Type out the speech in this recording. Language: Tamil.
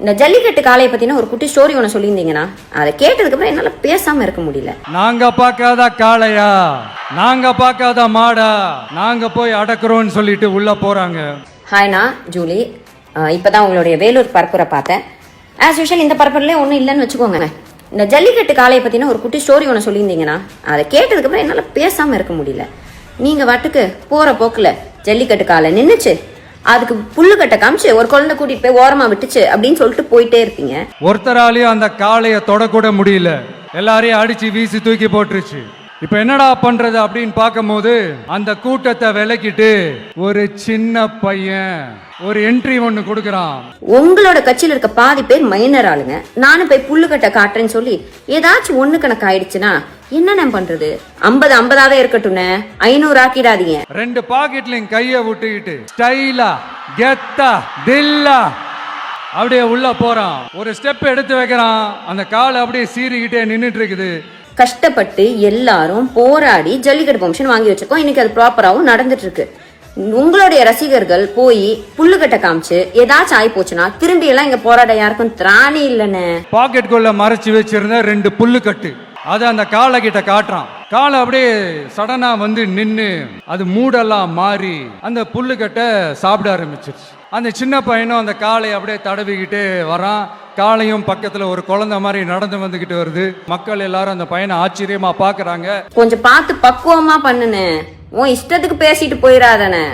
இந்த ஜல்லிக்கட்டு காளையை பத்தின ஒரு குட்டி ஸ்டோரி ஒன்று சொல்லியிருந்தீங்கன்னா அதை கேட்டதுக்கு அப்புறம் என்னால பேசாம இருக்க முடியல. நாங்க பார்க்காத காளையா, நாங்க பார்க்காத மாடா, நாங்க போய் அடக்குறோம்னு சொல்லிட்டு உள்ள போறாங்க. ஹாய்னா ஜூலி, இப்பதான் உங்களுடைய வேலூர் பரப்புரை பார்த்தேன். ஆஸ் யூஷுவல் இந்த பரப்புரையிலே ஒன்றும் இல்லைன்னு வச்சுக்கோங்க. இந்த ஜல்லிக்கட்டு காளையை பத்தின ஒரு குட்டி ஸ்டோரி ஒன்று சொல்லியிருந்தீங்கன்னா அதை கேட்டதுக்கு அப்புறம் என்னால பேசாம இருக்க முடியல. நீங்க வாட்டுக்கு போற போக்குல ஜல்லிக்கட்டு காளை நின்னுச்சு, அதுக்கு புல்லுக்கட்டை காமிச்சு ஒரு குழந்தை கூட்டிட்டு போய் ஓரமா விட்டுச்சு அப்படின்னு சொல்லிட்டு போயிட்டே இருப்பீங்க. ஒருத்தராலையும் அந்த காளைய தொடக்கூட முடியல, எல்லாரையும் அடிச்சு வீசி தூக்கி போட்டுருச்சு. இப்ப என்னடா பண்றது அப்படின்னு பார்க்கும்போது அந்த கூட்டத்தை விலக்கிட்டு ஒரு சின்ன பையன் ஒரு என்ட்ரி ஒண்ணு கொடுக்கறான். உங்களோட கட்சியில இருக்க பாதி பேர் மைனர் ஆளுங்க. நானும் போய் புல்லுக்கட்டை காட்டுறேன்னு சொல்லி ஏதாச்சும் ஒண்ணு கணக்கு ஆயிடுச்சுன்னா என்ன பண்றது? 50-50 இருக்கட்டும், 500 ஆக்கிடாதீங்க. 2 பாக்கெட்லயும் கைய விட்டுக்கிட்டு ஸ்டைலா கெத்தா தில்லா அப்படியே உள்ள போறான். ஒரு ஸ்டெப் எடுத்து வைக்கிறான், அந்த கால் அப்படியே சீறிக்கிட்டே நின்னுட்டு இருக்குது. கஷ்டப்பட்டு எல்லாரும் போராடி ஜல்லிக்கட்டு பெர்மிஷன் வாங்கி வச்சிருக்கோம். இன்னைக்கு அது ப்ராப்பராகவும் நடந்துட்டு இருக்கு. உங்களுடைய ரசிகர்கள் போய் புல்லுக்கட்டை காமிச்சு ஏதாச்சும் ஆகி போச்சுன்னா திரும்பி எல்லாம் இங்க போராட யாருக்கும் திராணி இல்லன்னு பாக்கெட்டுக்குள்ள மறைச்சு வச்சிருந்த 2 புல்லுக்கட்டு அது அந்த காலை கிட்ட காட்டுறான். காலை அப்படியே சடனா வந்து நின்னு அது மூடெல்லாம் மாறி அந்த புல்லுக்கட்டை சாப்பிட ஆரம்பிச்சிருச்சு. அந்த சின்ன பையனும் அந்த காலை அப்படியே தடவிக்கிட்டே வரான். காலையும் பக்கத்துல ஒரு குழந்தை மாதிரி நடந்து வந்துகிட்டு வருது. மக்கள் எல்லாரும் அந்த பையனை ஆச்சரியமா பாக்குறாங்க. கொஞ்சம் பார்த்து பக்குவமா பண்ணுனே, உன் இஷ்டத்துக்கு பேசிட்டு போயிடாதானே.